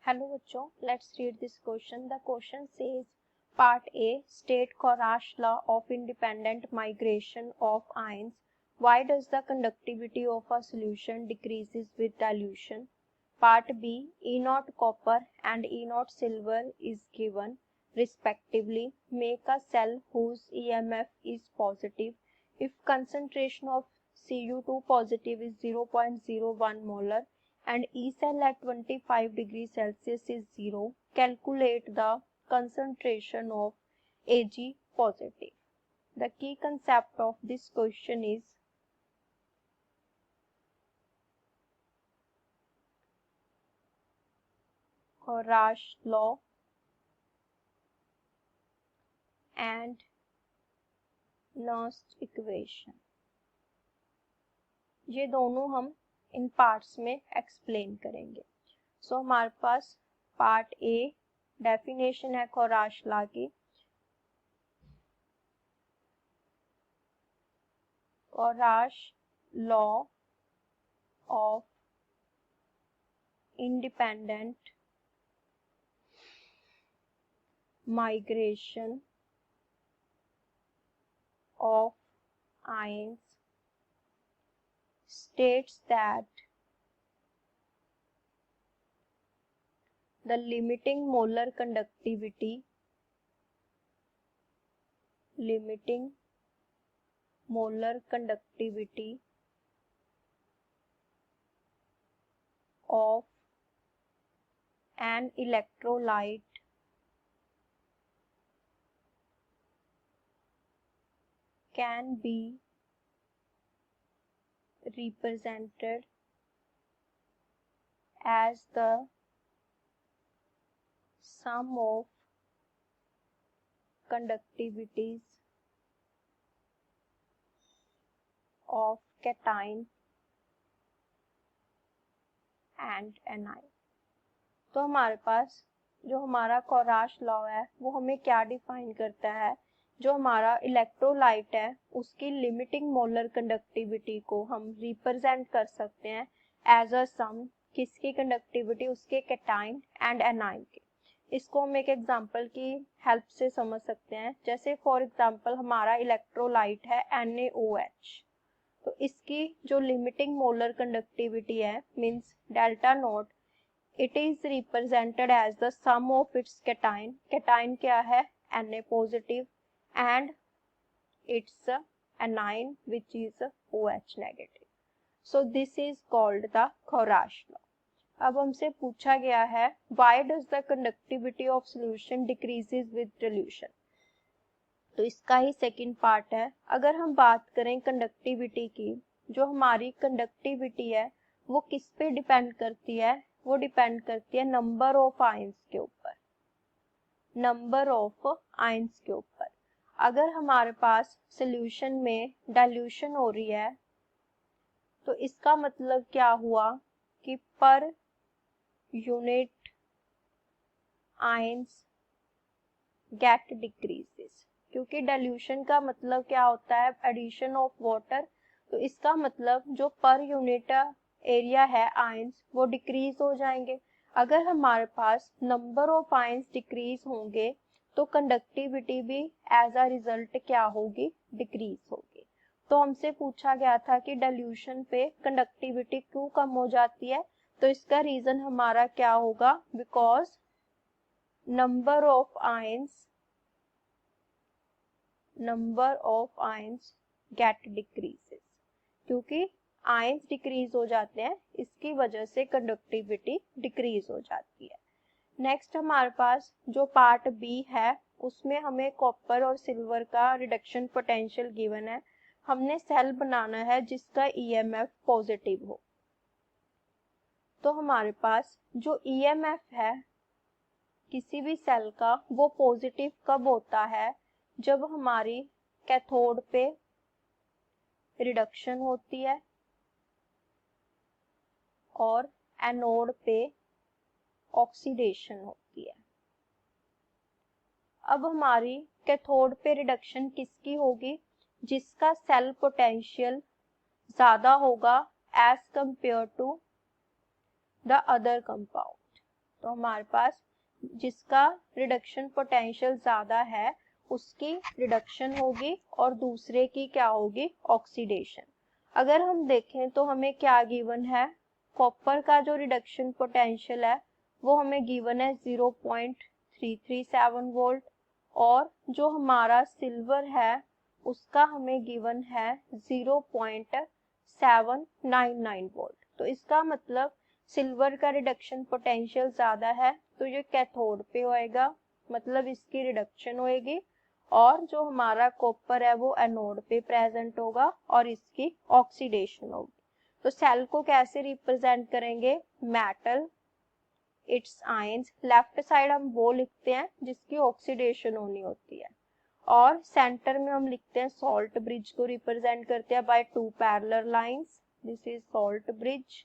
Hello बच्चों, let's read this question. The question says Part A, state Kharash law of independent migration of ions. Why does the conductivity of a solution decreases with dilution? Part B, E0 copper and E0 silver is given respectively. Make a cell whose EMF is positive. If concentration of Cu2 positive is 0.01 molar and E cell at 25 degrees Celsius is 0, calculate the concentration of Ag positive. The key concept of this question is Kharash law and Nernst equation. ये दोनों हम इन parts में explain करेंगे. सो हमारे पास part a definition है Kohlrausch law की. Kohlrausch law of independent migration of ions states that the limiting molar conductivity of an electrolyte can be represented as the sum of conductivities of cation and anion. तो हमारे पास जो हमारा खौराश law है वो हमें क्या define करता है. जो हमारा इलेक्ट्रोलाइट है उसकी लिमिटिंग मोलर कंडक्टिविटी को हम रिप्रेजेंट कर सकते हैं एज अ सम. किसकी कंडक्टिविटी? उसके कैटाइन एंड एनाइन के. इसको हम एक एग्जांपल की हेल्प से समझ सकते हैं. जैसे फॉर एग्जांपल हमारा इलेक्ट्रोलाइट है NaOH. तो इसकी जो लिमिटिंग मोलर कंडक्टिविटी है means delta naught, it is represented as the sum of its cation. Cation क्या है? Na positive and its anion which is OH negative. So this is called the Kharash law. अब हमसे पूछा गया है why does the conductivity of solution decreases with dilution. तो इसका ही second part है. अगर हम बात करें कंडक्टिविटी की, जो हमारी कंडक्टिविटी है वो किस पे डिपेंड करती है? वो डिपेंड करती है नंबर ऑफ आयंस के ऊपर. नंबर ऑफ आयंस के ऊपर. अगर हमारे पास सॉल्यूशन में डाइल्यूशन हो रही है तो इसका मतलब क्या हुआ कि per unit ions get decreases. क्योंकि डाइल्यूशन का मतलब क्या होता है? Addition of water. तो इसका मतलब जो पर यूनिट एरिया है आयंस वो डिक्रीज हो जाएंगे. अगर हमारे पास नंबर ऑफ आयंस डिक्रीज होंगे तो कंडक्टिविटी भी एज अ रिजल्ट क्या होगी? डिक्रीज होगी. तो हमसे पूछा गया था कि डाइल्यूशन पे कंडक्टिविटी क्यों कम हो जाती है. तो इसका रीजन हमारा क्या होगा? Because number of ions get decreases. क्योंकि आयंस डिक्रीज हो जाते हैं इसकी वजह से कंडक्टिविटी डिक्रीज हो जाती है. नेक्स्ट हमारे पास जो पार्ट बी है उसमें हमें कॉपर और सिल्वर का रिडक्शन पोटेंशियल गिवन है. हमने सेल बनाना है जिसका EMF पॉजिटिव हो. तो हमारे पास जो EMF है किसी भी सेल का वो पॉजिटिव कब होता है? जब हमारी कैथोड पे रिडक्शन होती है और एनोड पे ऑक्सीडेशन होती है. अब हमारी कैथोड पे रिडक्शन किसकी होगी? जिसका सेल पोटेंशियल ज्यादा होगा as compare to the other compound. तो हमारे पास जिसका रिडक्शन पोटेंशियल ज़्यादा है उसकी रिडक्शन होगी और दूसरे की क्या होगी, ऑक्सीडेशन। अगर हम देखें तो हमें क्या गिवन है, कॉपर का जो रिडक्शन पोटेंशियल है वो हमें गिवन है 0.337 वोल्ट और जो हमारा सिल्वर है उसका हमें गिवन है 0.799 वोल्ट। तो इसका मतलब सिल्वर का रिडक्शन पोटेंशियल ज़्यादा है तो ये कैथोड पे होएगा, मतलब इसकी रिडक्शन होएगी, और जो हमारा कॉपर है वो एनोड पे प्रेजेंट होगा और इसकी ऑक्सीडेशन होगी। तो सेल को कैसे रिप्रेजेंट करेंगे, metal, it's ions, left side हम वो लिखते हैं जिसकी ऑक्सीडेशन होनी होती है, और सेंटर में हम लिखते हैं सॉल्ट ब्रिज को रिप्रेजेंट करते हैं by two parallel lines, this is salt bridge.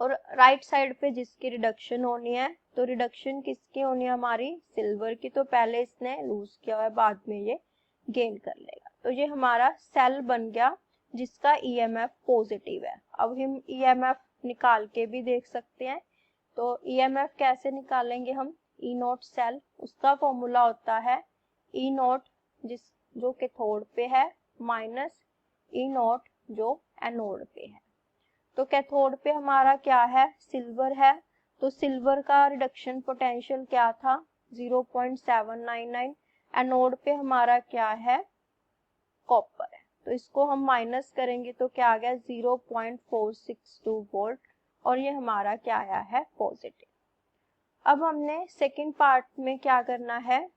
और राइट साइड पे जिसकी रिडक्शन होनी है, तो रिडक्शन किसकी होनी है, हमारी सिल्वर की, तो पहले इसने लूज किया हुआ है, बाद में ये गेन कर लेगा। तो ये हमारा सेल बन गया जिसका ईएमएफ पॉजिटिव है। अब हम ईएमएफ निकाल के भी देख सकते हैं। तो ईएमएफ कैसे निकालेंगे हम, ई नोट सेल, उसका फॉर्मूला होता है ई नोट जो कैथोड पे है माइनस ई नोट जो एनोड पे है। तो कैथोड पे हमारा क्या है, सिल्वर है, तो सिल्वर का रिडक्शन पोटेंशियल क्या था 0.799, एनोड पे हमारा क्या है, कॉपर है, तो इसको हम माइनस करेंगे तो क्या आ गया 0.462 वोल्ट, और ये हमारा क्या आया है, पॉजिटिव। अब हमने सेकंड पार्ट में क्या करना है,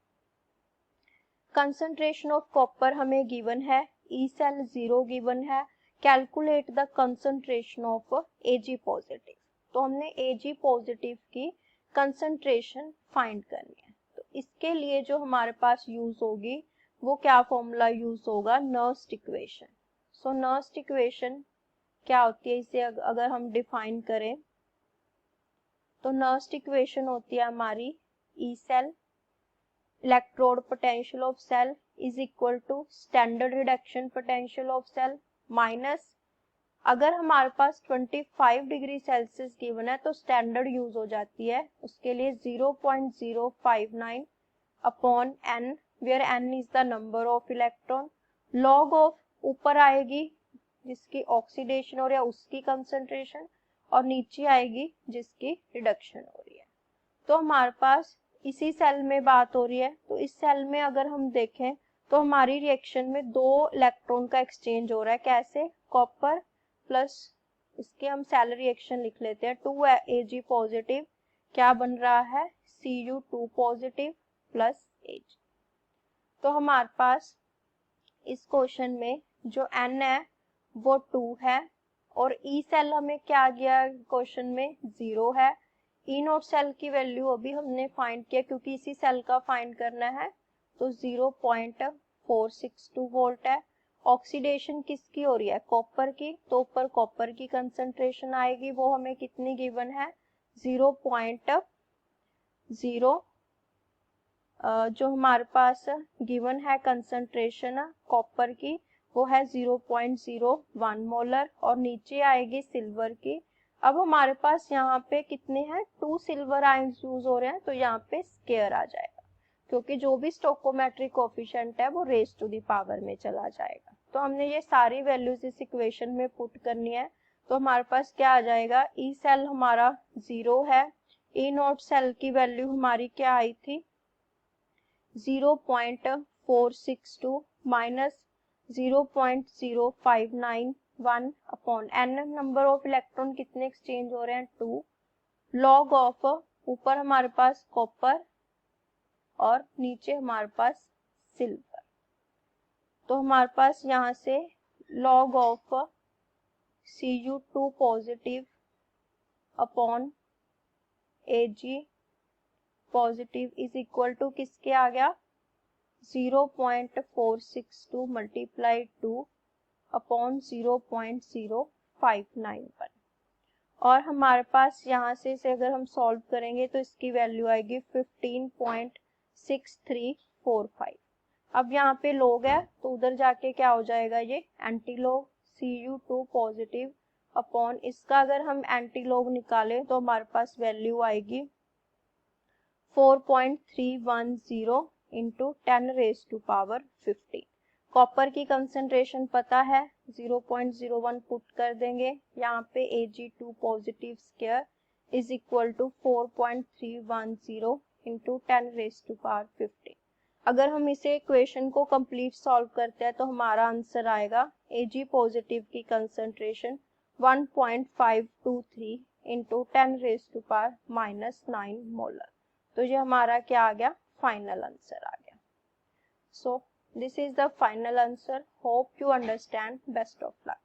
कंसंट्रेशन ऑफ कॉपर हमें गिवन है, ई सेल 0 गिवन है, calculate the concentration of Ag positive. तो हमने Ag पॉजिटिव की कंसंट्रेशन फाइंड करनी है। तो इसके लिए जो हमारे पास यूज होगी वो क्या फॉर्मूला यूज होगा, नर्स्ट इक्वेशन। सो नर्स्ट इक्वेशन क्या होती है, इसे अगर हम डिफाइन करें तो नर्स्ट इक्वेशन होती है हमारी E cell electrode potential of cell is equal to standard reduction potential of cell minus, अगर हमारे पास 25 डिग्री सेल्सियस गिवन है तो स्टैंडर्ड यूज हो जाती है, उसके लिए 0.059 upon n, where n is the number of electron, log of ऊपर आएगी जिसकी ऑक्सीडेशन हो रही है उसकी कंसंट्रेशन, और नीचे आएगी जिसकी रिडक्शन हो रही है। तो हमारे पास इसी सेल में बात हो रही है, तो इस सेल में अगर हम देखें तो हमारी रिएक्शन में 2 इलेक्ट्रॉन का एक्सचेंज हो रहा है, कैसे, कॉपर प्लस इसके हम सेल रिएक्शन लिख लेते हैं 2Ag पॉजिटिव, क्या बन रहा है, Cu2 पॉजिटिव प्लस Ag। तो हमारे पास इस क्वेश्चन में जो n है वो 2 है, और ई सेल हमें क्या गया क्वेश्चन में 0 है, ई नोट सेल की वैल्यू अभी हमने फाइंड किया क्योंकि इसी सेल का फाइंड करना है, तो 0.462 वोल्ट है। ऑक्सीडेशन किसकी हो रही है, कॉपर की, तो ऊपर कॉपर की कंसंट्रेशन आएगी, वो हमें कितनी गिवन है 0.0, जो हमारे पास गिवन है कंसंट्रेशन कॉपर की वो है 0.01 मोलर, और नीचे आएगी सिल्वर की। अब हमारे पास यहाँ पे कितने हैं, 2 सिल्वर आयंस यूज हो रहे हैं, तो यहाँ पे स्केयर आ जाएगा क्योंकि जो भी स्टोकोमेट्रिक कोफिशिएंट है वो रेज टू द पावर में चला जाएगा। तो हमने ये सारी वैल्यूज इस इक्वेशन में पुट करनी है, तो हमारे पास क्या आ जाएगा, ई सेल हमारा 0 है, ई नोट सेल की वैल्यू हमारी क्या आई थी 0.462 minus 0.0591 upon n, number of electron कितने एक्सचेंज हो रहे हैं 2, लॉग ऑफ ऊपर हमारे पास कॉपर और नीचे हमारे पास सिल्वर, तो हमारे पास यहाँ से log of Cu2 positive upon Ag positive is equal to किसके आ गया 0.462 मल्टीप्लाई 2 अपॉन 0.0591, और हमारे पास यहाँ से इसे अगर हम सॉल्व करेंगे तो इसकी वैल्यू आएगी 15.6345। अब यहाँ पे लॉग है तो उधर जाके क्या हो जाएगा, ये anti log Cu2 positive upon इसका अगर हम एंटीलॉग निकालें तो हमारे पास वैल्यू आएगी 4.310 इंटू 10⁻⁵। कॉपर की कंसंट्रेशन पता है 0.01 पुट कर देंगे यहाँ पे Ag2 positive square is equal to 4.310 into 10⁻⁵। अगर हम इसे इक्वेशन को कंप्लीट सॉल्व करते हैं तो हमारा आंसर आएगा Ag पॉजिटिव की कंसंट्रेशन 1.523 इंटू 10⁻⁻9 मोलर। तो ये हमारा क्या आ गया, फाइनल आंसर आ गया। So this is the final answer. Hope you understand. Best of luck.